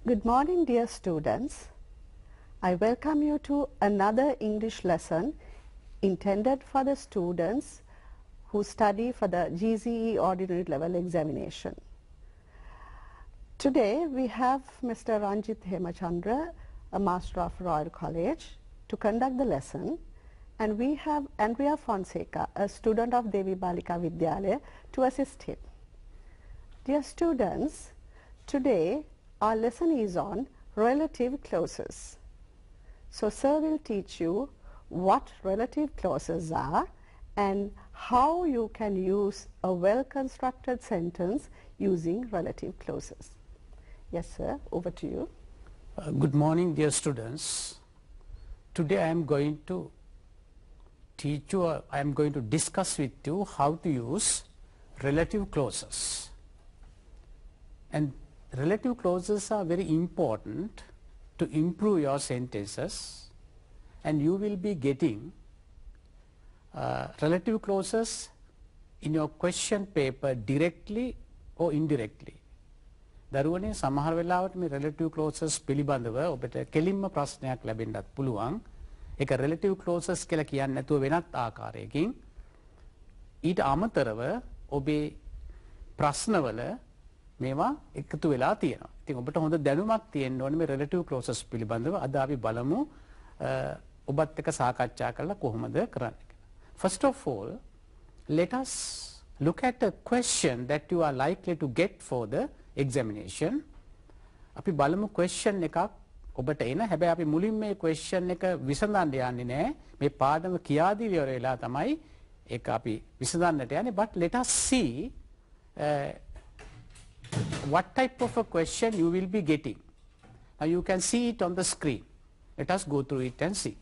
Good morning, dear students. I welcome you to another English lesson intended for the students who study for the GCE Ordinary Level Examination. Today we have Mr. Ranjit Hemachandra, a Master of Royal College, to conduct the lesson, and we have Andrea Fonseca, a student of Devi Balika Vidyalaya, to assist him. Dear students, today our lesson is on relative clauses. So sir will teach you what relative clauses are and how you can use a well-constructed sentence using relative clauses. Yes sir, over to you. Good morning, dear students. Today I am going to teach you, I am going to discuss with you how to use relative clauses. And relative clauses are very important to improve your sentences, and you will be getting relative clauses in your question paper directly or indirectly. දරුවනේ සමහර වෙලාවට මේ relative clauses පිළිබඳව ඔබට කෙලින්ම ප්‍රශ්නයක් ලැබෙන්නත් පුළුවන්. ඒක relative clauses කියලා කියන්නේ නැතුව වෙනත් ආකාරයකින්. ඊට අමතරව ඔබේ ප්‍රශ්නවල මේවා එකතු වෙලා තියෙනවා. ඉතින් ඔබට හොඳ දැනුමක් තියෙන්න ඕනේ මේ relative clauses පිළිබඳව. අද අපි බලමු ඔබත් එක්ක සාකච්ඡා කරලා කොහොමද කරන්නේ කියලා. First of all, let us look at a question that you are likely to get for the examination. අපි බලමු question එකක් ඔබට එන. හැබැයි අපි මුලින් මේ question එක විසඳන්න යන්නේ නැහැ. මේ පාඩම කියා දීලා ඉවර වෙලා තමයි ඒක අපි විසඳන්නට යන්නේ. But let us see what type of a question you will be getting. Now you can see it on the screen. Let us go through it and see.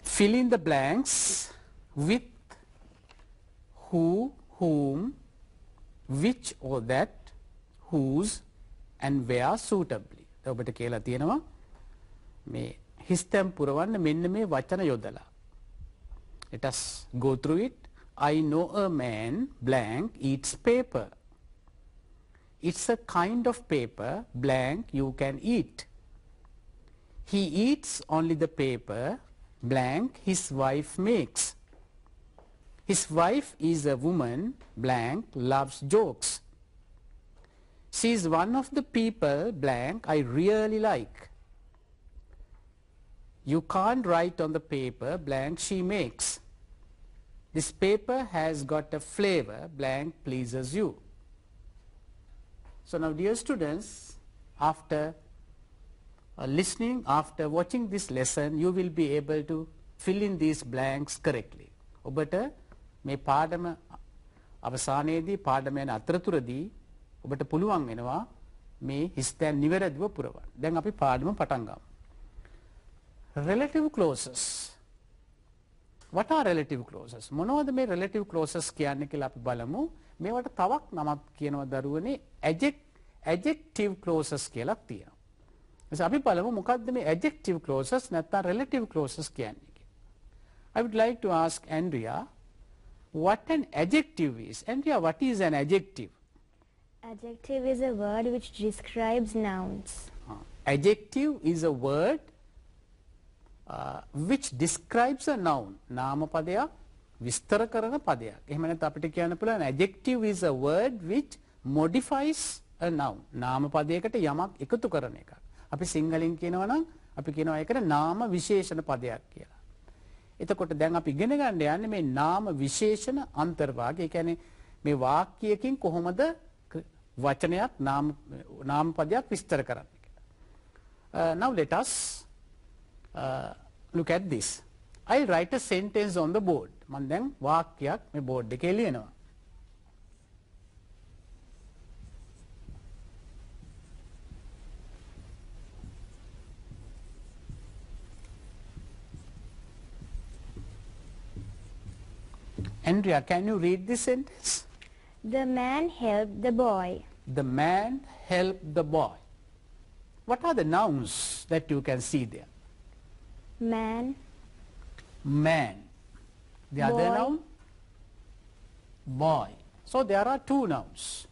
Fill in the blanks with who, whom, which or that, whose and where suitably. ඔබට කියලා තියෙනවා මේ හිස්තැන් පුරවන්න මෙන්න මේ වචන යොදලා. Let us go through it. I know a man blank eats paper. It's a kind of paper blank you can eat. He eats only the paper blank his wife makes. His wife is a woman blank loves jokes. She is one of the people blank I really like. You can't write on the paper blank she makes. This paper has got a flavor blank pleases you. So now dear students, after listening, after watching this lesson, you will be able to fill in these blanks correctly. ඔබට මේ පාඩම අවසානයේදී පාඩම යන අතරතුරදී ඔබට පුළුවන් වෙනවා මේ හිස්තැන් නිවැරදිව පුරවන්න. දැන් අපි පාඩම පටන් ගමු. Relative clauses. What are relative clauses? මොනවද මේ relative clauses කියන්නේ කියලා අපි බලමු. මේවට තවත් නමක් කියනවා දරුවනේ adjective clauses කියලා තියෙනවා. එතකොට අපි බලමු මොකක්ද මේ adjective clauses නැත්නම් relative clauses කියන්නේ කියලා. I would like to ask Andrea what an adjective is. Andrea, what is an adjective? Adjective is a word which describes nouns. Adjective is a word which describes a noun. නාම පදයක් විස්තර කරන පදයක්. එහෙම නැත්නම් අපිට කියන්න පුළුවන් adjective is a word which modifies a noun. නාම පදයකට යමක් එකතු කරන එක. අපි සිංහලෙන් කියනවා නම් අපි කියනවා ඒකට නාම විශේෂණ පදයක් කියලා. එතකොට දැන් අපි ඉගෙන ගන්න යන්නේ මේ නාම විශේෂණ අන්තර්භාගය. ඒ කියන්නේ මේ වාක්‍යයකින් කොහොමද වචනයක් නාම පදයක් විස්තර කරන්නේ කියලා. Now let us look at this. I write a sentence on the board. මම දැන් වාක්‍යයක් මේ බෝඩ් එකේ ලියනවා. Andrea, can you read this sentence? The man helped the boy. The man helped the boy. What are the nouns that you can see there? Man. Man. The other Boy. noun? Boy. So there are two nouns,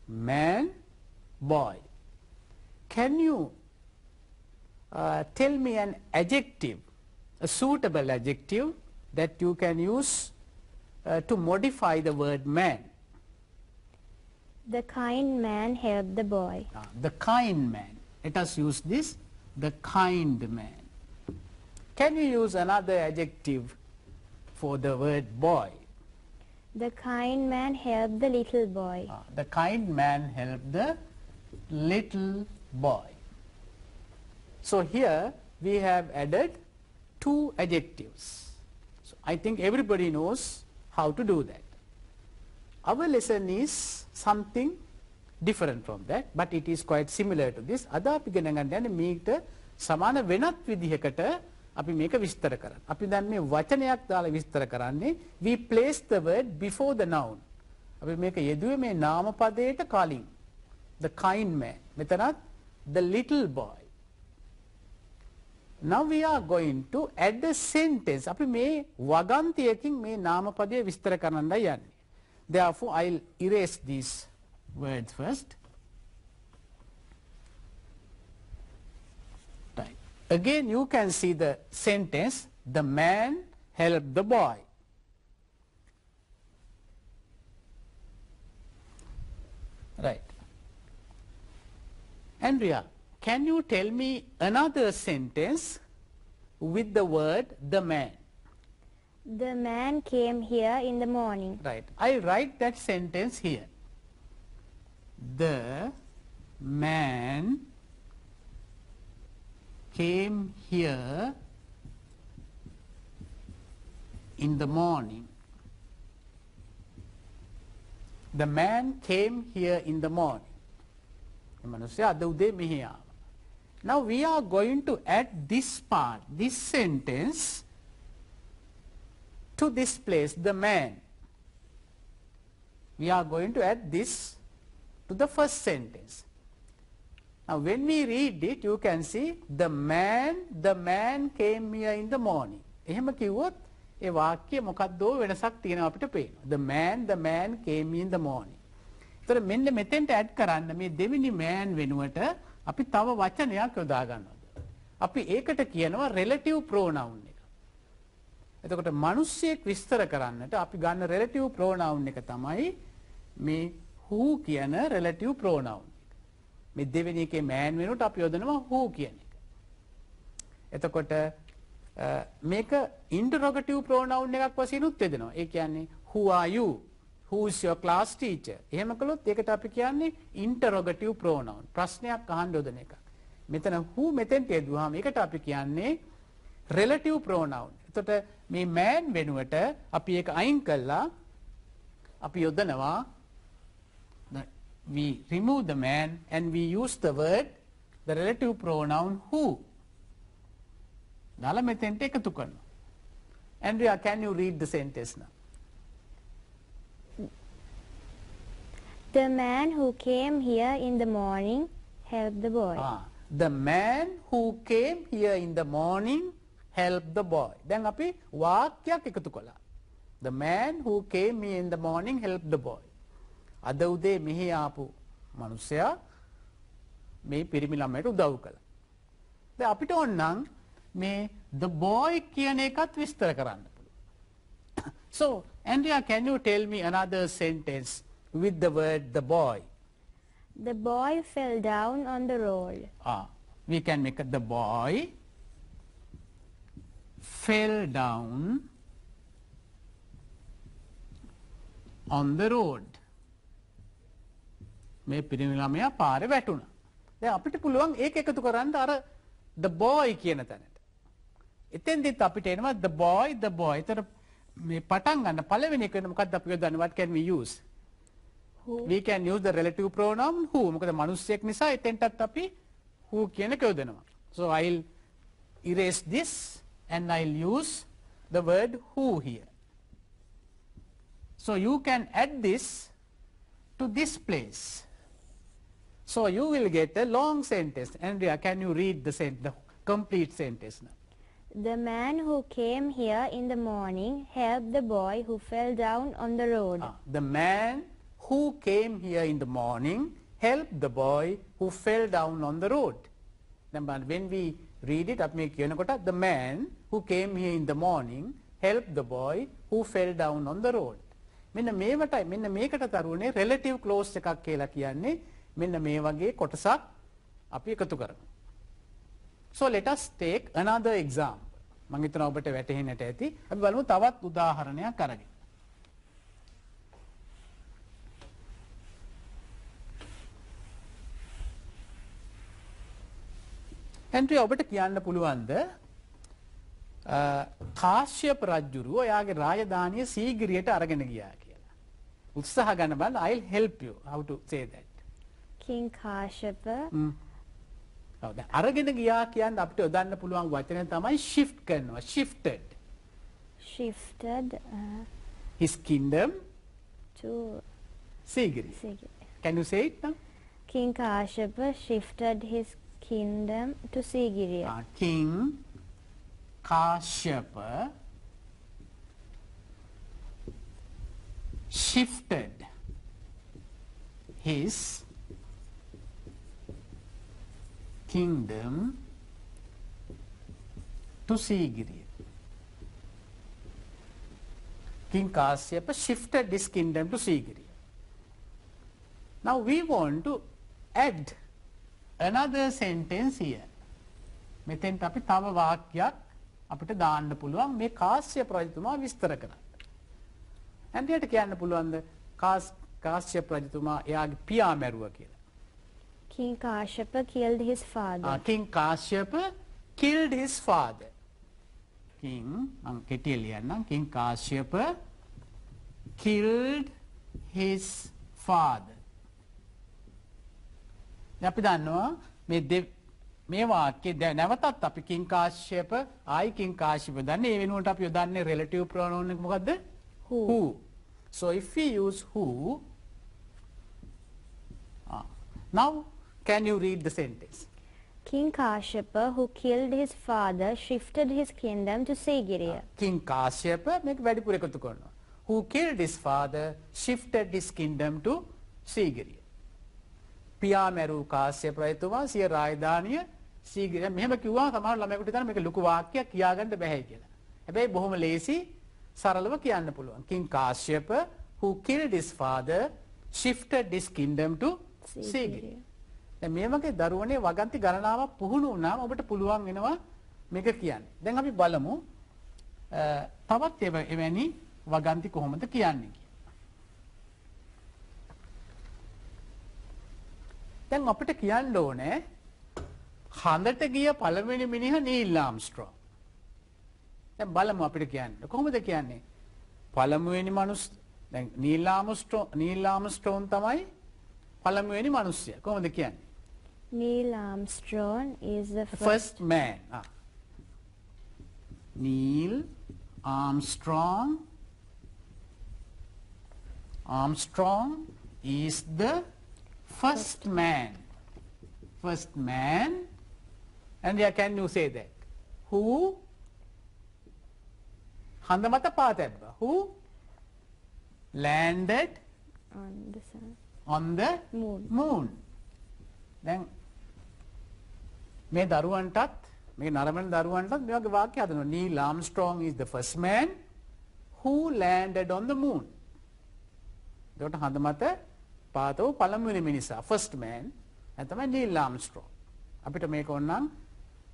man, boy. Can you tell me an adjective, a suitable adjective that you can use to modify the word man? The kind man helped the boy. The kind man. Let us use this, the kind man. Can you use another adjective for the word boy? The kind man helped the little boy. The kind man helped the little boy. So here we have added two adjectives. So I think everybody knows how to do that. Our lesson is something different from that, but it is quite similar to this. අද අපි ඉගෙන ගන්න යන්නේ මේකට සමාන වෙනත් විදිහකට අපි මේක විස්තර කරන්න. අපි දැන් මේ වචනයක් දාලා විස්තර කරන්නේ we place the word before the noun. අපි මේක යෙදුවේ මේ නාම පදයට කලින්. The kind man. මෙතනත් the little boy. Now we are going to add a sentence. අපි මේ වගන්තියකින් මේ නාම පදය විස්තර කරන්නයි යන්නේ. Therefore I'll erase these words first. Right. Again you can see the sentence, the man helped the boy. Right. Andrea, can you tell me another sentence with the word the man? The man came here in the morning. Right. I'll write that sentence here. The man came here in the morning. The man came here in the morning. Now we are going to add this part, this sentence to this place, the man. We are going to add this to the first sentence. Now when we read it, you can see the man came here in the morning. එහෙම කිව්වොත් ඒ වාක්‍යය මොකක්ද වෙනසක් තියෙනවා අපිට පේනවා. The man came in the morning. ඒතර මෙන්න මෙතෙන්ට ඇඩ් කරන්න මේ දෙවෙනි man වෙනුවට අපි තව වචනයක් යොදා ගන්නවා. අපි ඒකට කියනවා relative pronoun එක. එතකොට මිනිස්සෙක් විස්තර කරන්නට අපි ගන්න relative pronoun එක තමයි මේ who කියන relative pronoun. මේ දෙවෙනි එකේ man වෙනුවට අපි යොදනවා who කියන එක. එතකොට මේක interrogative pronoun එකක් වශයෙන් උත් දෙනවා. ඒ කියන්නේ who are you? Who is your class teacher? එහෙම කළොත් ඒකට අපි කියන්නේ interrogative pronoun. ප්‍රශ්නයක් අහන්න යොදන එක. මෙතන who මෙතෙන්ට යදුවාම ඒකට අපි කියන්නේ relative pronoun. එතකොට මේ man වෙනුවට අපි ඒක අයින් කළා අපි යොදනවා we remove the man and we use the word the relative pronoun who. දාලා මෙතෙන්ට එකතු කරනවා. Andrea, can you read the sentence now? The man who came here in the morning helped the boy. The man who came here in the morning helped the boy. දැන් අපි වාක්‍යයක් එකතු කළා. The man who came here in the morning helped the boy. අද උදේ මෙහි ආපු මිනිසයා මේ පිරිමි ළමයට උදව් කළා. දැන් අපිට ඕනනම් මේ the boy කියන එකත් විස්තර කරන්න පුළුවන්. So, Andrea, can you tell me another sentence with the word the boy? The boy fell down on the road. We can make it the boy fell down on the road. මේ පිරිමි ළමයා පාරේ වැටුණා. දැන් අපිට පුළුවන් ඒක එකතු කරන්න අර the boy කියන තැනට. එතෙන්දිත් අපිට එනවා the boy. ඒතර මේ පටන් ගන්න පළවෙනි එක වෙන මොකක්ද අපි යොදන්නේ? What can we use? Who? We can use the relative pronoun who. මොකද මිනිස්සෙක් නිසා එතෙන්ටත් අපි who කියන එක යොදනවා. So I'll erase this and I'll use the word who here. So you can add this to this place. So you will get a long sentence. Andrea, can you read the complete sentence now? The man who came here in the morning helped the boy who fell down on the road. The man who came here in the morning helped the boy who fell down on the road. When we read it, the man who came here in the morning helped the boy who fell down on the road. මෙන්න මේකට තරුණේ relative clause එකක් කියලා කියන්නේ මෙන්න මේ වගේ කොටසක් අපි එකතු කරනවා. So let us take another example. මම හිතනවා ඔබට වැටහෙන්නට ඇති. අපි බලමු තවත් උදාහරණයක් අරගෙන. හෙන්රි ඔබට කියන්න පුළුවන්ද කාශ්‍යප රජුරුව එයාගේ රාජධානිය සීගිරියට අරගෙන ගියා කියලා. උත්සාහ ගන්න බලන්න. I'll help you how to say that. King Kashyapa ඔව් දැන් අරගෙන ගියා කියන්නේ අපිට යොදන්න පුළුවන් වචනය තමයි shift කරනවා. shifted his kingdom to Sigiri. Sigiri. Can you say it now? King Kashyapa shifted his kingdom to Sigiri. King Kashyapa shifted his kingdom to Sigiri. King Kashyapa shifted his kingdom to Sigiri. Now we want to add another sentence here. මෙතෙන්ට අපි තව වාක්‍යයක් අපිට දාන්න පුළුවන් මේ කාශ්‍යප රජතුමා විස්තර කරන්න. හන්දියට කියන්න පුළුවන්ද කාශ්‍යප රජතුමා එයාගේ පියා මැරුවා කියලා. King Kashyapa killed his father. King Kashyapa killed his father. King කෙටියෙන් ලියන්නම්. King Kashyapa killed his father. අපි දන්නවා මේ වාක්‍යය නැවතත් අපි King Kashyapa King Kashyapa දන්නේ ඒ වෙනුවට අපි යොදන්නේ relative pronoun එක මොකද්ද? Who. So if we use who, now can you read the sentence? King Kashyapa, who killed his father, shifted his kingdom to Sigiri. King Kashyapa මේක වැඩිපුර එකතු කරනවා. Who killed his father shifted his kingdom to Sigiri. පියා මැරු කාශ්‍යප රජතුමා සිය රාජධානිය සීගිරිය මෙහෙම කිව්වා සමහර ළමයෙකුට හිතන්න මේක ලොකු වාක්‍යයක් කියාගන්න බැහැ කියලා. හැබැයි බොහොම ලේසි සරලව කියන්න පුළුවන්. King Kashyapa who killed his father shifted his kingdom to Sigiri. දැන් මේ වගේ දරුවනේ වගන්ති ගණනාවක් පුහුණු වුණාම ඔබට පුළුවන් වෙනවා මේක කියන්න. දැන් අපි බලමු තවත් එවැනි වගන්ති කොහොමද කියන්නේ කියලා. දැන් අපිට කියන්න ඕනේ හඳට ගිය පළවෙනි මිනිහා නීල් ආම්ස්ට්‍රෝං. දැන් බලමු අපිට කියන්න. කොහොමද කියන්නේ? පළමුවෙනි මිනිස් දැන් නීල් ආම්ස්ට්‍රෝං තමයි පළමුවෙනි මිනිස්සයා. කොහොමද කියන්නේ? Neil Armstrong is the first man. Neil Armstrong is the first man. First man. And yeah, can you say that? Who? Handamata Patebba. Who landed on the sun. On the moon. Then මේ දරුවන්ටත් මේ නරඹන දරුවන්ටත් මේ වගේ වාක්‍ය හදනවා. Neil Armstrong is the first man who landed on the moon. ඒකට හඳමත පාතව පළමුවෙනි මිනිසා first man and තමයි Neil Armstrong. අපිට මේක ඕනනම්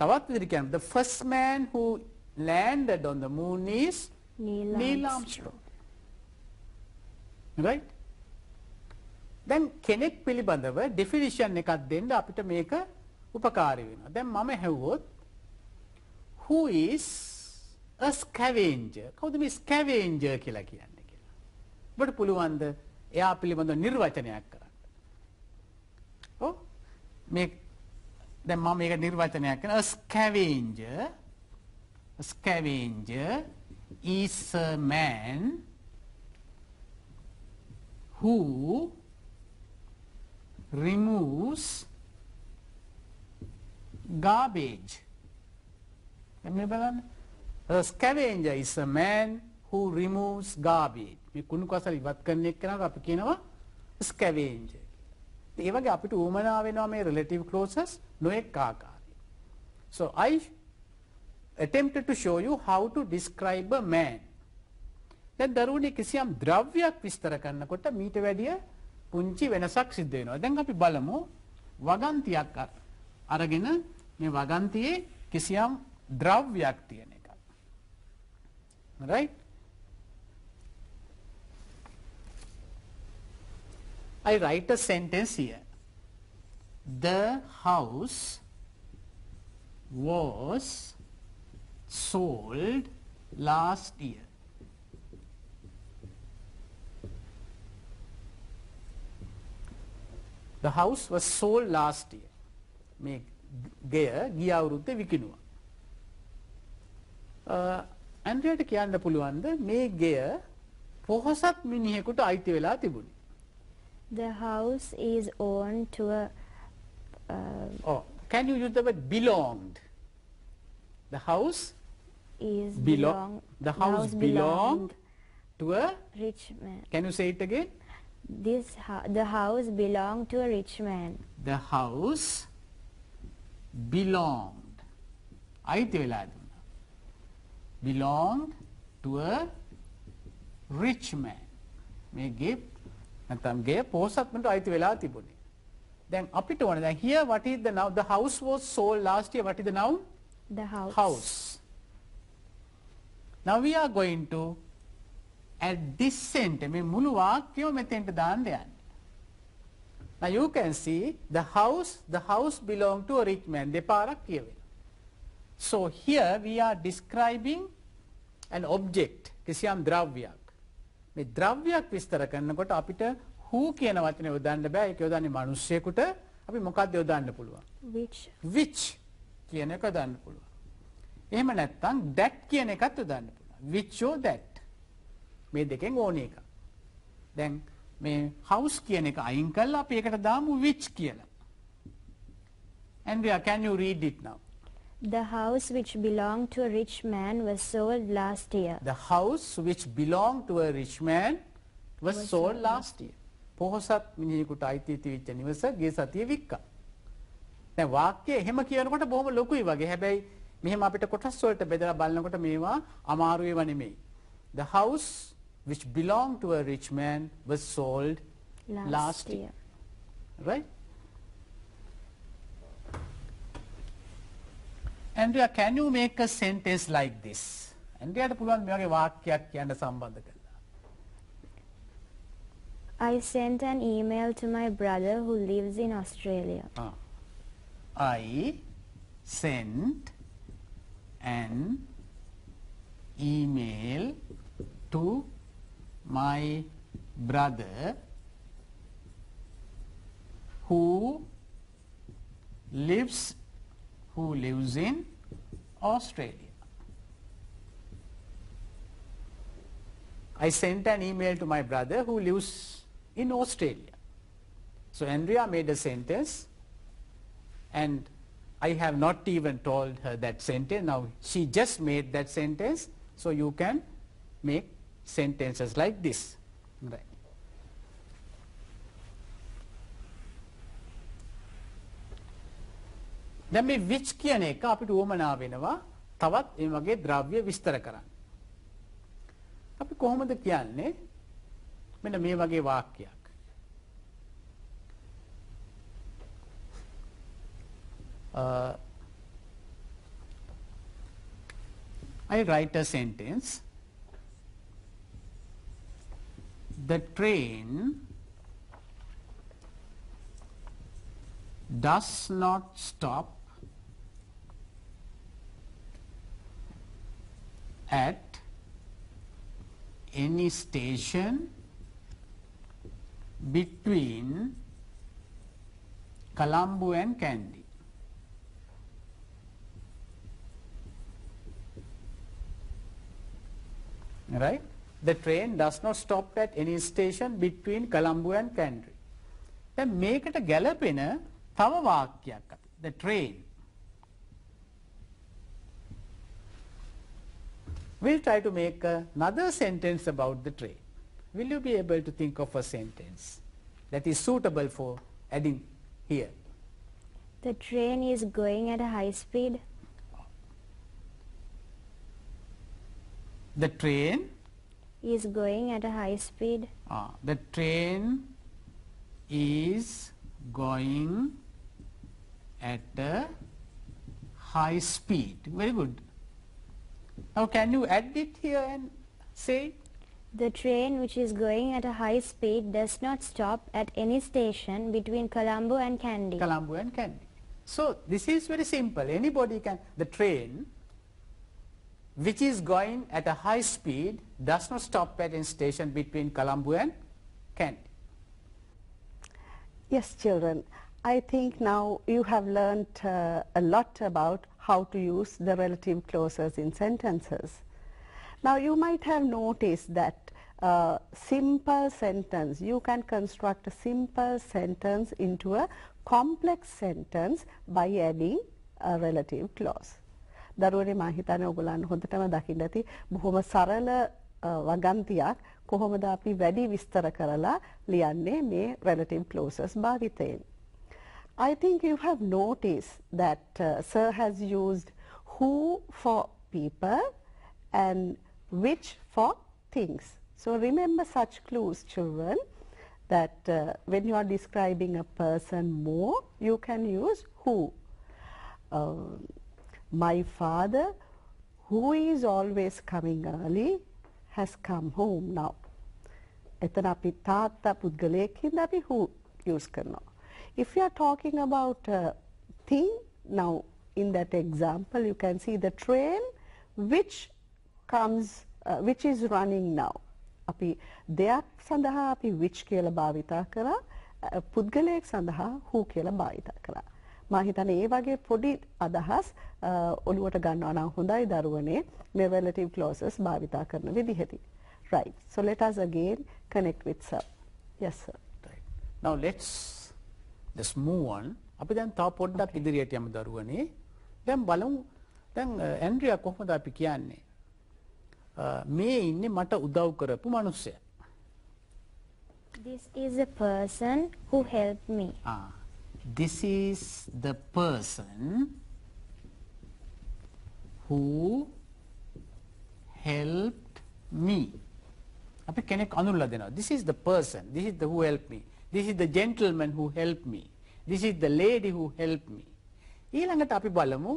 තවත් විදිහට කියන්න. The first man who landed on the moon is Neil Armstrong. Right? දැන් කෙනෙක් පිළිබඳව definition එකක් දෙන්න අපිට මේක උපකාරී වෙනවා. දැන් මම හෙව්වොත් who is a scavenger? කවුද මේ scavenger කියලා කියන්නේ කියලා. ඔබට පුළුවන්ද එයා පිළිබඳව නිර්වචනයක් කරන්න? ඔව් මේ දැන් මම මේක නිර්වචනයක් කරනවා. A scavenger is a man who removes garbage. A scavenger is a man who removes garbage. මේ කුණු කසල ඉවත් කරන එක්කනට අපි කියනවා scavenger. ඒ වගේ අපිට උවමනා වෙනවා මේ relative clauses නොඑක ආකාරයි. So I attempted to show you how to describe a man. දැන් දරුවනේ කිසියම් ද්‍රව්‍යයක් විස්තර කරනකොට මීට වැඩිය පුංචි වෙනසක් සිද්ධ වෙනවා. දැන් අපි බලමු වගන්තියක් අරගෙන මේ වගන්තියේ කිසියම් ද්‍රව්‍යයක් තියෙන එක. Right? I write a sentence here. The house was sold last year. The house was sold last year. මේ ගෙය ගිය අවුරුද්දේ විකිණුවා. ඇන්ඩ්‍රියාට කියන්න පුළුවන්ද මේ ගෙය පොහොසත් මිනිහෙකුට අයිති වෙලා තිබුණේ? The house is owned to a can you use the word belonged? The house is the house belonged to a rich man. Can you say it again? The house belonged to a rich man. The house belonged. අයිති වෙලා දුන්නා. Belonged to a rich man. මේ ගේ නැත්නම් ගේ පොහොසත් මිනිහට අයිති වෙලා තිබුණේ. දැන් අපිට ඕනේ දැන් here what is the noun? The house was sold last year. What is the noun? The house. House. Now we are going to add this sentence. මේ මුළු වාක්‍යය මෙතෙන්ට දාන්න යන්නේ. Now you can see the house belonged to a rich man. දෙපාරක් කියවෙනවා. So here we are describing an object. කිසියම් ද්‍රව්‍යයක්. මේ ද්‍රව්‍යයක් විස්තර කරනකොට අපිට who කියන වචනේ යොදන්න බෑ. ඒක යොදන්නේ මිනිස්සෙකුට. අපි මොකක්ද යොදන්න පුළුවන්? Which කියන එක යොදන්න පුළුවන්. එහෙම නැත්නම් that කියන එකත් යොදන්න පුළුවන්. Which or that. මේ දෙකෙන් ඕනේ එක. දැන් මේ house කියන එක අයින් කරලා අපි ඒකට දාමු which කියලා. Andrea, can you read it now? The house which belonged to a rich man was sold last year. The house which belonged to a rich man was sold last year. පොහොසත් මිනිහෙකුට අයිති තිබිච්ච නිවස ගිය සතියේ වික්කා. දැන් වාක්‍යය එහෙම කියනකොට බොහොම ලොකුයි වගේ. හැබැයි මෙහෙම අපිට කොටස් වලට බෙදලා බලනකොට මේවා අමාරු ඒවා නෙමෙයි. The house which belonged to a rich man was sold last year. Right? Andrea, can you make a sentence like this? Andrea, පුළුවන් මේ වගේ වාක්‍යයක් කියන්න සම්බන්ධ කරලා. I sent an email to my brother who lives in Australia. I sent an email to my brother who lives in Australia. I sent an email to my brother who lives in Australia. So Andrea made a sentence and I have not even told her that sentence. Now she just made that sentence. So you can make sentences like this. Right. දැන් මේ which කියන එක අපිට උවමනා වෙනවා තවත් මේ වගේ ද්‍රව්‍ය විස්තර කරන්න. අපි කොහොමද කියන්නේ? මෙන්න මේ වගේ වාක්‍යයක්. I write a sentence. The train does not stop at any station between Colombo and Kandy. Right? The train does not stop at any station between Colombo and Kandy. දැන් මේකට ගැලපෙන තව වාක්‍යයක් අපි. The train. We'll try to make another sentence about the train. Will you be able to think of a sentence? that is suitable for adding here? The train is going at a high speed. The train Is going at a high speed. The train is going at a high speed. Very good. Now can you add it here and say? The train, which is going at a high speed, does not stop at any station between Colombo and Kandy. Colombo and Kandy. So this is very simple. Anybody can, the train which is going at a high speed does not stop at any station between Colombo and Kandy. Yes, children. I think now you have learnt a lot about how to use the relative clauses in sentences. Now you might have noticed that simple sentence, you can construct a simple sentence into a complex sentence by adding a relative clause. දරුවනේ මා හිතන්නේ ඔයගොල්ලන් හොඳටම දකින්න ඇති බොහොම සරල වගන්තියක් කොහොමද අපි වැඩි විස්තර කරලා ලියන්නේ මේ relative clauses භාවිතයෙන්. I think you have noticed that sir has used who for people and which for things. So remember such clues, children, that when you are describing a person more, you can use who. My father, who is always coming early, has come home now. එතන අපි තාත්තා පුද්ගලයෙක් හින්දා අපි who use කරනවා. If you are talking about a thing, now in that example you can see the train which comes, which is running now. අපි දෙයක් සඳහා අපි which කියලා භාවිතා කරා, පුද්ගලයෙක් සඳහා who කියලා භාවිතා කරා. මා හිතන්නේ ඒ වගේ පොඩි අදහස් ඔළුවට ගන්නවා නම් හොඳයි දරුවනේ මේ relative clauses භාවිතා කරන විදිහදී. Right. So let us again connect with sir. Yes sir. Right. Now let's just move on. අපි දැන් තව පොඩ්ඩක් ඉදිරියට යමු දරුවනේ. දැන් බලමු දැන් ඇන්ඩ්‍රියා කොහොමද අපි කියන්නේ මේ ඉන්නේ මට උදව් කරපු මිනිස්සයා. This is the person who helped me. This is the person who helped me. අපි කෙනෙක් අඳුරලා දෙනවා. This is the person. This is the who helped me. This is the gentleman who helped me. This is the lady who helped me. ඊළඟට අපි බලමු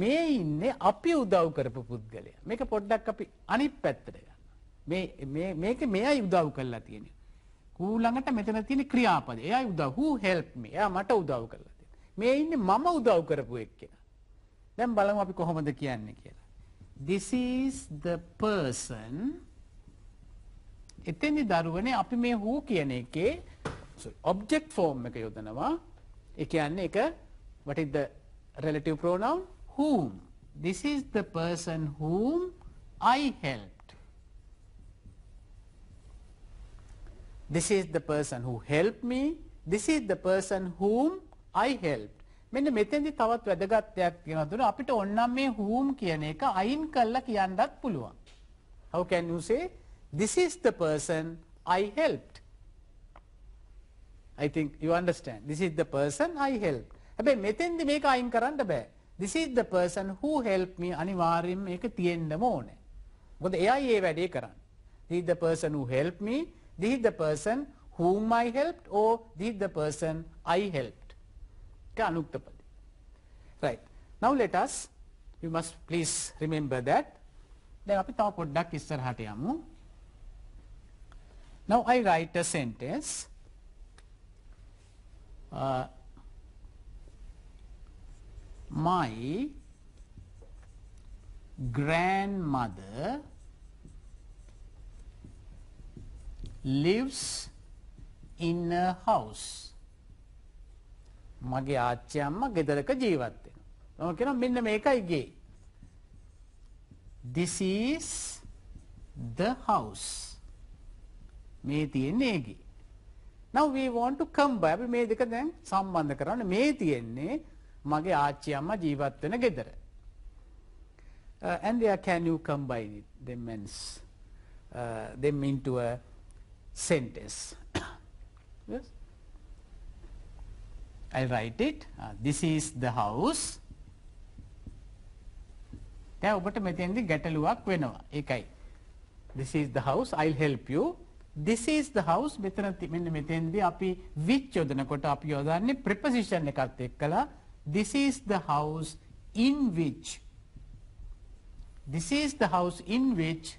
මේ ඉන්නේ අපි උදව් කරපු පුද්ගලයා. මේක පොඩ්ඩක් අපි අනිත් පැත්තට ගන්න. මේක මෙයයි උදව් කරලා තියෙන්නේ. who ළඟට මෙතන තියෙන ක්‍රියාපදය. එයයි උදව්. who helped me. එයා මට උදව් කරලා තියෙනවා. මේ ඉන්නේ මම උදව් කරපු එක්කෙනා. දැන් බලමු අපි කොහොමද කියන්නේ කියලා. This is the person. එතෙන්දි දරුවනේ අපි මේ who කියන එකේ object form එක යොදනවා. ඒ කියන්නේ ඒක what is the relative pronoun? Whom. This is the person whom I helped. This is the person who helped me. This is the person whom I helped. මෙන්න මෙතෙන්දි තවත් වැදගත් දෙයක් තියෙනවා දුර අපිට ඕනනම් මේ whom කියන එක අයින් කරලා කියන්නත් පුළුවන්. How can you say this is the person I helped? I think you understand. This is the person I helped. හැබැයි මෙතෙන්දි මේක අයින් කරන්න බෑ. This is the person who helped me. අනිවාර්යයෙන් මේක තියෙන්නම ඕනේ. මොකද එයයි ඒ වැඩේ කරන්නේ. This is the person who helped me. This is the person whom I helped, or this is the person I helped. Anuktapada. Right. Now let us, you must please remember that. දැන් අපි තව පොඩ්ඩක් ඉස්සරහට යමු. Now I write a sentence. My grandmother lives in a house. මගේ ආච්චි අම්මා ගෙදරක ජීවත් වෙනවා. මම කියනවා මෙන්න මේකයි ගේ. This is the house. මේ තියෙන්නේ ගේ. Now we want to combine. අපි මේ දෙක දැන් සම්බන්ධ කරන්න. මේ තියෙන්නේ මගේ ආච්චි අම්මා ජීවත් වෙන ගෙදර. And there can you combine it, them into a sentence. Yes. I'll write it. This is the house. දැන් ඔබට මෙතෙන්දී ගැටලුවක් වෙනවා. ඒකයි. This is the house. I'll help you. This is the house. මෙතන මෙන්න මෙතෙන්දී අපි which යොදනකොට අපි යොදන්නේ preposition එකත් එක්කලා this is the house in which. This is the house in which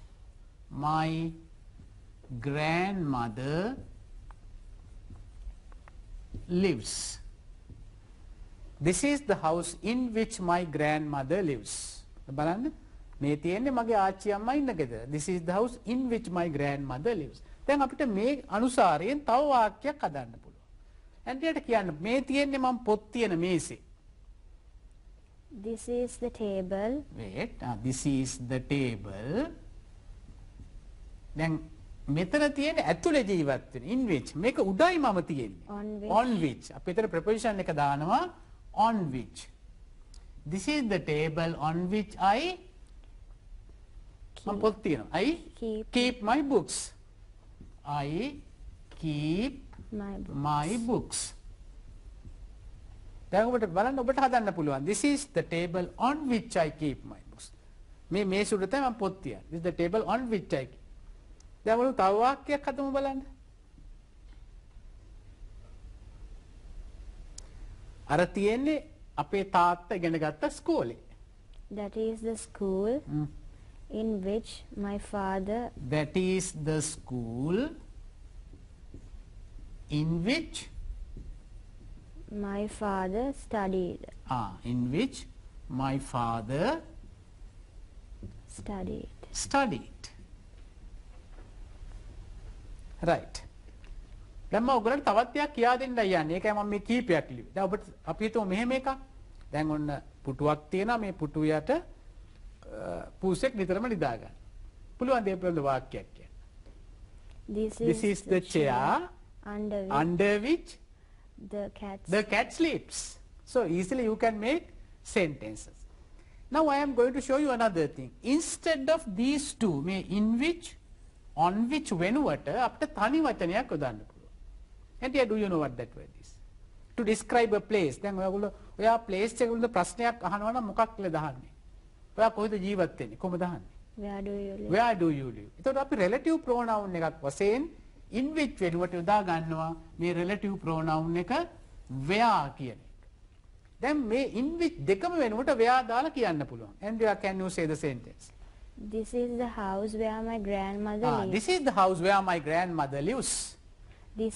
my grandmother lives. This is the house in which my grandmother lives. බලන්න මේ තියෙන්නේ මගේ ආච්චි අම්මා ඉන්න ගෙදර. This is the house in which my grandmother lives. දැන් අපිට මේ අනුසාරයෙන් තව වාක්‍යයක් හදන්න පුළුවන්. ඇන්ටියට කියන්න මේ තියෙන්නේ මම පොත් තියෙන මේසේ. This is the table. Wait, this is the table. දැන් මෙතන තියෙන්නේ ඇතුලේ ජීවත් වෙන in which මේක උඩයි මම තියෙන්නේ. On which. අපි ඒතර preposition එක දානවා on which. This is the table on which I keep my books. I keep my books. දැන් ඔබට බලන්න ඔබට හදන්න පුළුවන්. This is the table on which I keep my books. මේ මේස උඩ තමයි මම පොත් තියන්නේ. This is the table on which I keep. දැන් වල තව වාක්‍යයක් හදමු බලන්න. අර තියෙන්නේ අපේ තාත්තා ඉගෙන ගත්ත ස්කෝලේ. That is the school in which my father. That is the school in which my father studied. In which my father studied. Right. දැන් මම ඔයගලන්ට තවත් ටිකක් කියා දෙන්නයි යන්නේ. ඒකයි මම මේ කීපයක් ලිව්වේ. දැන් ඔබට අපි හිතමු මෙහෙම එකක්. දැන් ඔන්න පුටුවක් තියෙනවා. මේ පුටුව යට පූසෙක් නිතරම නිදා ගන්න. පුළුවන් දේ පිළිබඳ වාක්‍යයක් කියන්න. This is the chair under which the cat sleeps. So easily you can make sentences. Now I am going to show you another thing. Instead of these two, මේ in which, on which වෙනුවට අපිට තනි වචනයක් යොදන්න පුළුවන්. And do you know what that word is? To describe a place. දැන් ඔයගොල්ලෝ ඔයා place එක වල ප්‍රශ්නයක් අහනවා නම් මොකක් කියලා දාන්නේ? ඔයා කොහෙද ජීවත් වෙන්නේ? කොහොමද දාන්නේ? Where do you live? Where do you live? එතකොට අපි relative pronoun එකක් වශයෙන් in which වෙනුවට යොදා ගන්නවා මේ relative pronoun එක where කියන එක. දැන් මේ in which දෙකම වෙනුවට where දාලා කියන්න පුළුවන්. And can you say the sentence? This is the house where my grandmother lives. This is the house where my grandmother lives. This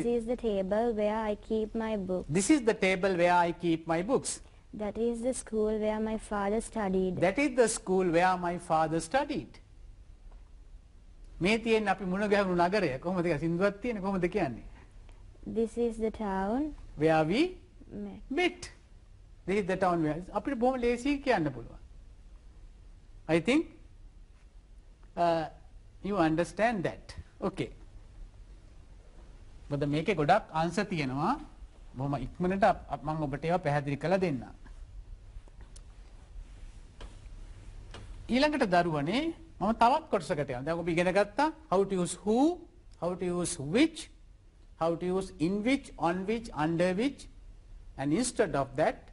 is the table where I keep my books. This is the table where I keep my books. That is the school where my father studied. That is the school where my father studied. මේ තියෙන අපි මුණ ගැහුණු නගරය කොහොමද සින්දුවක් තියෙන්නේ කොහොමද කියන්නේ? This is the town where we met. This is the town where අපිට බොහොම ලේසියෙන් කියන්න පුළුවන්. I think you understand that. Okay. මොකද මේකේ ගොඩක් ආන්සර් තියෙනවා. බොහොම ඉක්මනට මම ඔබට ඒවා පැහැදිලි කරලා දෙන්නම්. ඊළඟට දරුවනේ මම තවත් කොටසකට යනවා. දැන් ඔබ ඉගෙන ගත්තා how to use who, how to use which, how to use in which, on which, under which, and instead of that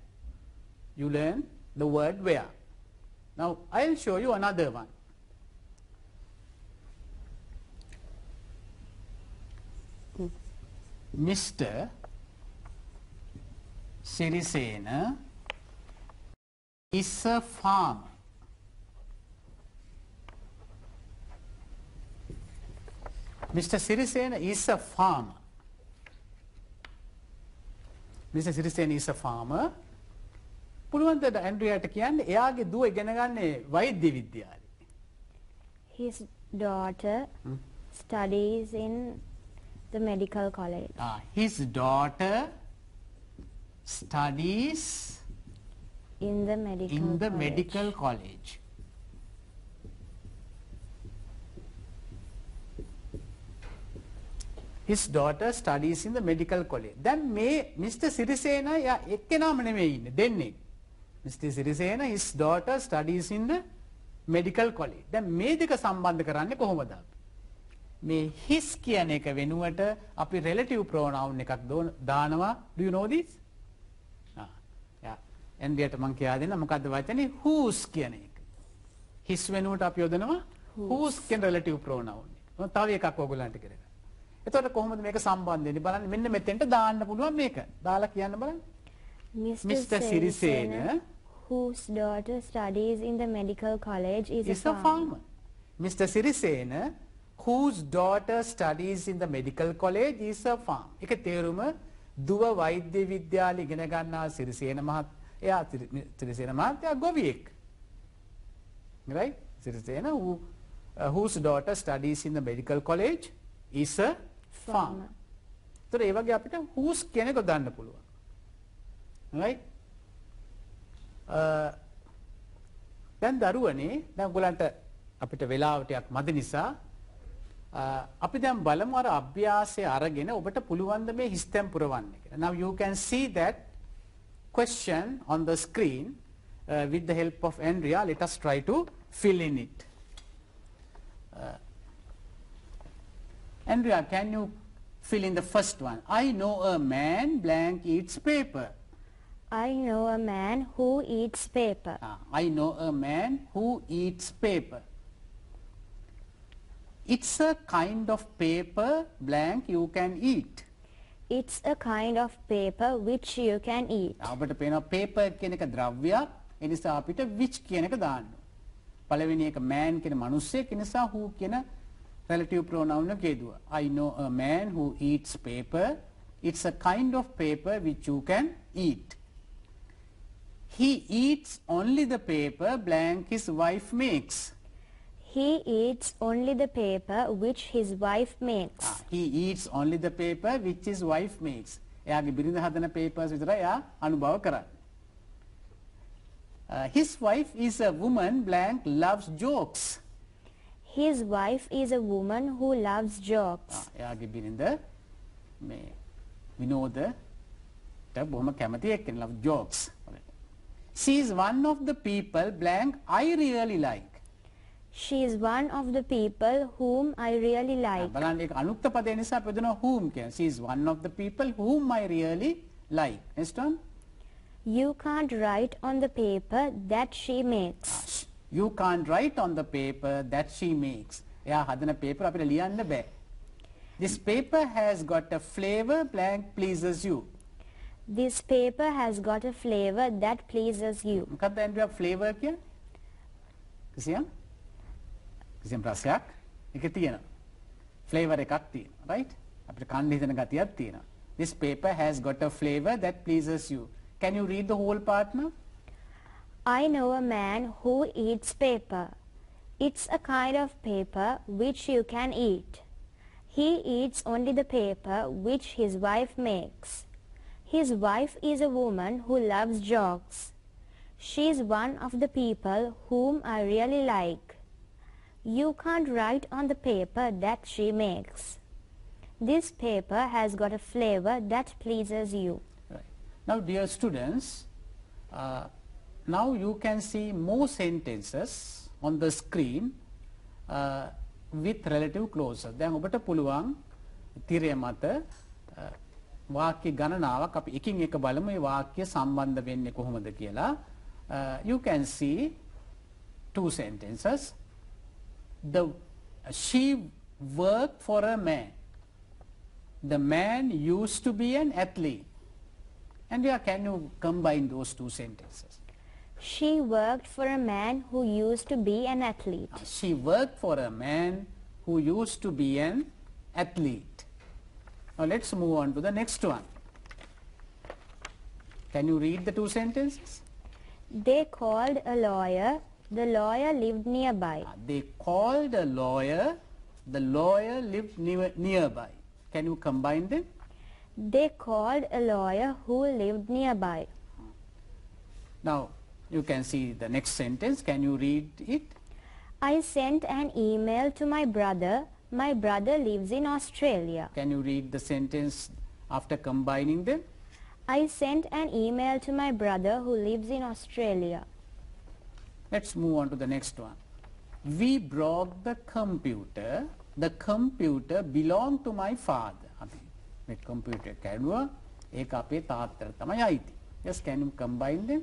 you learn the word where. Now I'll show you another one. Mr. Sirisena is a farmer. Mr. Sirisena is a farmer. Mr. Sirisena is a farmer. පුළුවන්ද ඇන්ඩ්‍රියාට කියන්නේ එයාගේ දුව ඉගෙන ගන්නේ වෛද්‍ය විද්‍යාලේ. His daughter studies in the medical college. His daughter studies in the medical college. His daughter studies in the medical college. දැන් මේ Mr. Sirisena යා එක්කෙනාම නෙමෙයි ඉන්නේ දෙන්නේ. Mr. Sirisena, his daughter studies in the medical college. දැන් මේ දෙක සම්බන්ධ කරන්නේ කොහොමද අපි? මේ his කියන එක වෙනුවට අපි relative pronoun එකක් දානවා. Do you know this? එන්ඩියට මං කියා දෙන්න මොකද්ද වචනේ whose කියන එක. his වෙනුවට අපි යොදනවා whose කියන relative pronoun එක. තව එකක් ඔයගොල්ලන්ට කරගන්න. එතකොට කොහොමද මේක සම්බන්ධ වෙන්නේ බලන්න මෙන්න මෙතෙන්ට දාන්න පුළුවන් මේක. දාලා කියන්න බලන්න. Mr. Sirisena, whose daughter studies in the medical college, is a farmer. Mr. Sirisena, whose daughter studies in the medical college, is a farmer. ඒක තේරුම දුව වෛද්‍ය විද්‍යාලේ ඉගෙන ගන්නා සිරිසේන මහත්තයා ගොවියෙක්. Right? Sirisena, whose daughter studies in the medical college, is a farmer. ඒතර ඒ වගේ අපිට whose කියන එක දාන්න පුළුවන්. Right? දැන් දරුවනේ දැන් ඔයගලන්ට අපිට වෙලාව ටිකක් මදි නිසා අපි දැන් බලමු අර අභ්‍යාසය අරගෙන ඔබට පුළුවන් ද මේ හිස්තැන් පුරවන්න කියලා. Now you can see that question on the screen with the help of Andrea. Let us try to fill in it. Andrea, can you fill in the first one? I know a man blank eats paper. I know a man who eats paper. I know a man who eats paper. It's a kind of paper blank you can eat. It's a kind of paper which you can eat. අපිට පේනවා paper කියන එක ද්‍රව්‍යයක්. ඒ නිසා අපිට which කියන එක දාන්න. පළවෙනි එක man කියන මිනිස්සෙක්. ඒ නිසා who කියන relative pronoun එක යෙදුවා. I know a man who eats paper. It's a kind of paper which you can eat. He eats only the paper blank his wife makes. He eats only the paper which his wife makes. He eats only the paper which his wife makes. එයාගේ බිරිඳ හදන papers විතරයි එයා අනුභව කරන්නේ. His wife is a woman blank loves jokes. His wife is a woman who loves jokes. එයාගේ බිරිඳ මේ විනෝදට බොහොම කැමති එක්කෙනෙක් loves jokes. She is one of the people blank I really like. She is one of the people whom I really like. බලන්න ඒක අනුක්ත පදේ නිසා අපි දෙනවා whom කියන. She is one of the people whom I really like. Next one. You can't write on the paper that she makes. You can't write on the paper that she makes. එයා හදන paper අපිට ලියන්න බෑ. This paper has got a flavor blank pleases you. This paper has got a flavor that pleases you. මොකක්ද Andrea flavor කියන්නේ? කිසියම් රසයක් එක තියෙනවා. flavor එකක් තියෙනවා. right? අපිට කන්න හිතන ගතියක් තියෙනවා. This paper has got a flavor that pleases you. Can you read the whole part now? I know a man who eats paper. It's a kind of paper which you can eat. He eats only the paper which his wife makes. His wife is a woman who loves jokes. She is one of the people whom I really like. You can't write on the paper that she makes. This paper has got a flavor that pleases you. Right. Now, dear students, now you can see more sentences on the screen with relative clauses. දැන් ඔබට පුළුවන් තිරය මත වාක්‍ය ගණනාවක් අපි එකින් එක බලමු මේ වාක්‍ය සම්බන්ධ වෙන්නේ කොහොමද කියලා. You can see two sentences. She worked for a man. The man used to be an athlete. And can you combine those two sentences? She worked for a man who used to be an athlete. She worked for a man who used to be an athlete. Now let's move on to the next one. Can you read the two sentences? They called a lawyer. The lawyer lived nearby. They called a lawyer. The lawyer lived nearby. Can you combine them? They called a lawyer who lived nearby. Now you can see the next sentence. Can you read it? I sent an email to my brother. My brother lives in Australia. Can you read the sentence after combining them? I sent an email to my brother who lives in Australia. Let's move on to the next one. We broke the computer the computer belonged to my father. The computer කැඩුවා ඒක අපේ තාත්තට තමයි අයිති. Yes, can you combine them?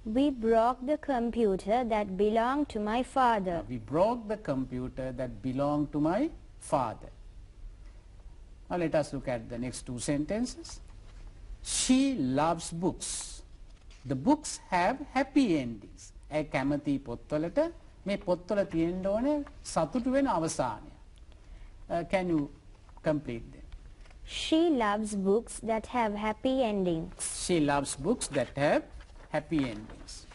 We broke the computer that belonged to my father. We broke the computer that belonged to my father. Now let us look at the next two sentences. She loves books. The books have happy endings. ඇය කැමති පොත්වලට මේ පොත්වල තියෙන්න ඕනේ සතුටු වෙන අවසානය. Can you complete them? She loves books that have happy endings. She loves books that have happy endings.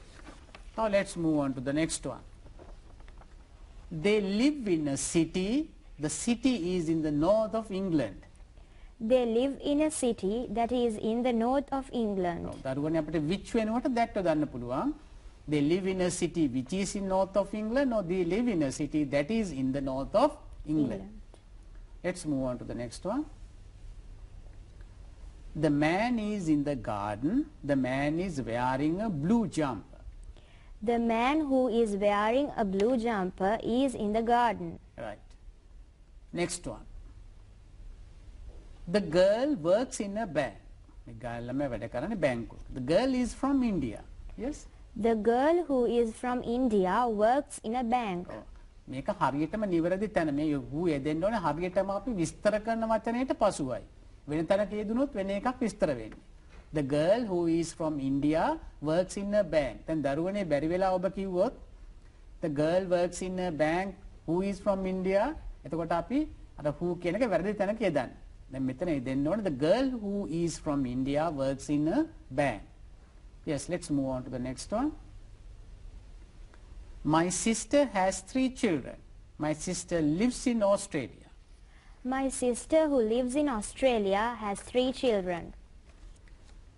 Now let's move on to the next one. They live in a city. The city is in the north of England. They live in a city that is in the north of England. දරුවනේ අපිට which වෙනකොට that දාන්න පුළුවන්. They live in a city which is in north of England, or they live in a city that is in the north of England. Let's move on to the next one. The man is in the garden. The man is wearing a blue jumper. The man who is wearing a blue jumper is in the garden. Right. Next one. The girl works in a bank. The girl is from India. Yes? The girl who is from India works in a bank. මේක හරියටම නිවැරදි තැන මේ who යෙදෙන්න ඕනේ හරියටම අපි විස්තර කරන වචනයට පසුවයි. වෙන තැනක යෙදුනොත් වෙන එකක් විස්තර වෙන්නේ. The girl who is from India works in a bank. දැන් දරුවනේ බැරි වෙලා ඔබ කිව්වොත් the girl works in a bank who is from India. එතකොට අපි අර who කියන එක වැරදි තැනක යෙදන්න. දැන් මෙතන යෙදෙන්න ඕනේ the girl who is from India works in a bank. Yes, let's move on to the next one. My sister has 3 children. My sister lives in Australia. My sister who lives in Australia has 3 children.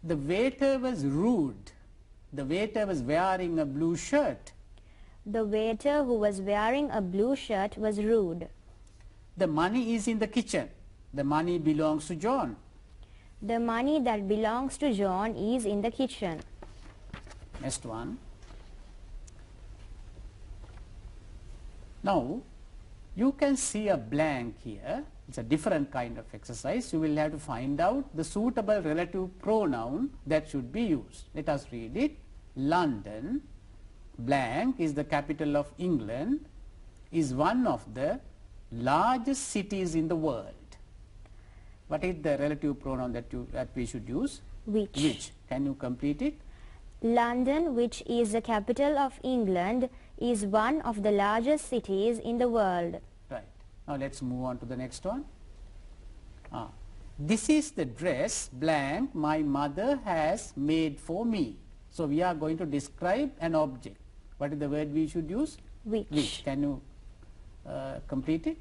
The waiter was rude. The waiter was wearing a blue shirt. The waiter who was wearing a blue shirt was rude. The money is in the kitchen. The money belongs to John. The money that belongs to John is in the kitchen. Next one. Now, you can see a blank here. It's a different kind of exercise. You will have to find out the suitable relative pronoun that should be used. Let us read it. London, blank, is the capital of England, is one of the largest cities in the world. What is the relative pronoun that we should use? Which. Which. Can you complete it? London, which is the capital of England, is one of the largest cities in the world. Right. Now let's move on to the next one. This is the dress blank my mother has made for me. So we are going to describe an object. What is the word we should use? Which. Which. Can you complete it?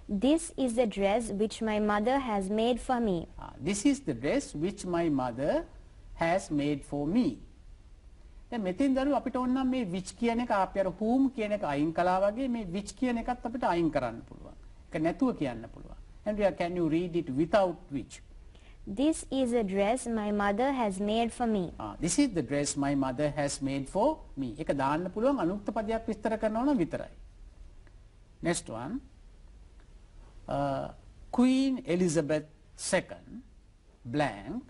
This is the dress which my mother has made for me. This is the dress which my mother has made for me. දැන් මෙතෙන් දරුවෝ අපිට ඕන නම් මේ which කියන එක අපි අර whom කියන එක අයින් කළා වගේ මේ which කියන එකත් අපිට අයින් කරන්න පුළුවන්. ඒක නැතුව කියන්න පුළුවන්. Andrea, can you read it without which? This is a dress my mother has made for me. This is the dress my mother has made for me. ඒක දාන්න පුළුවන් අනුක්ත පදයක් විස්තර කරනවා නම් විතරයි. Next one. Queen Elizabeth II blank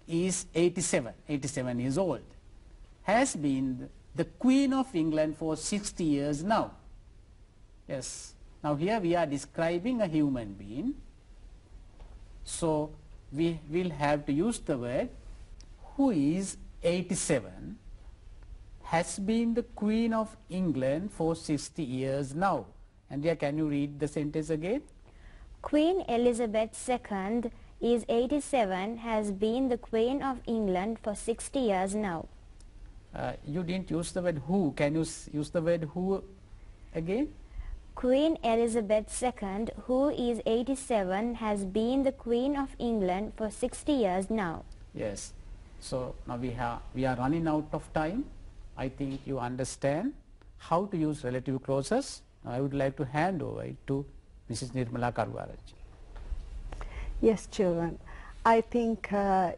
is 87 years old. Has been the Queen of England for 60 years now. Yes. Now here we are describing a human being. So we will have to use the word who is 87, has been the Queen of England for 60 years now. Andrea, can you read the sentence again? Queen Elizabeth II is 87, has been the Queen of England for 60 years now. You didn't use the word who. Can you use the word who again? Queen Elizabeth II, who is 87, has been the Queen of England for 60 years now. Yes. So now we are running out of time. I think you understand how to use relative clauses. Now I would like to hand over it to Mrs. Nirmala Karwaraj. Yes, children. I think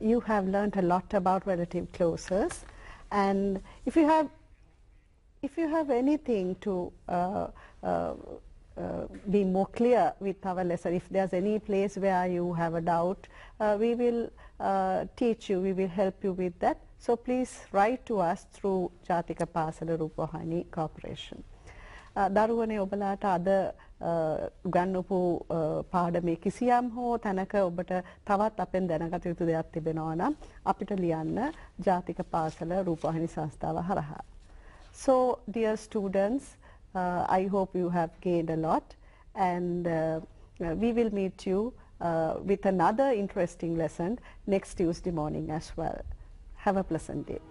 you have learnt a lot about relative clauses. And if you have anything to be more clear with our lesson. If there's any place where you have a doubt, we will teach you, we will help you with that. So please write to us through Jathika Pasala Rupawahini Corporation. දරුවනේ ඔබලාට අද ගන්නපු පාඩමේ කිසියම් හෝ තැනක ඔබට තවත් අපෙන් දැනගත යුතු දෙයක් තිබෙනවා නම් අපිට ලියන්න ජාතික පාසල රූපවාහිනී සංස්ථාව හරහා. So dear students, I hope you have gained a lot, and we will meet you with another interesting lesson next Tuesday morning as well. Have a pleasant day.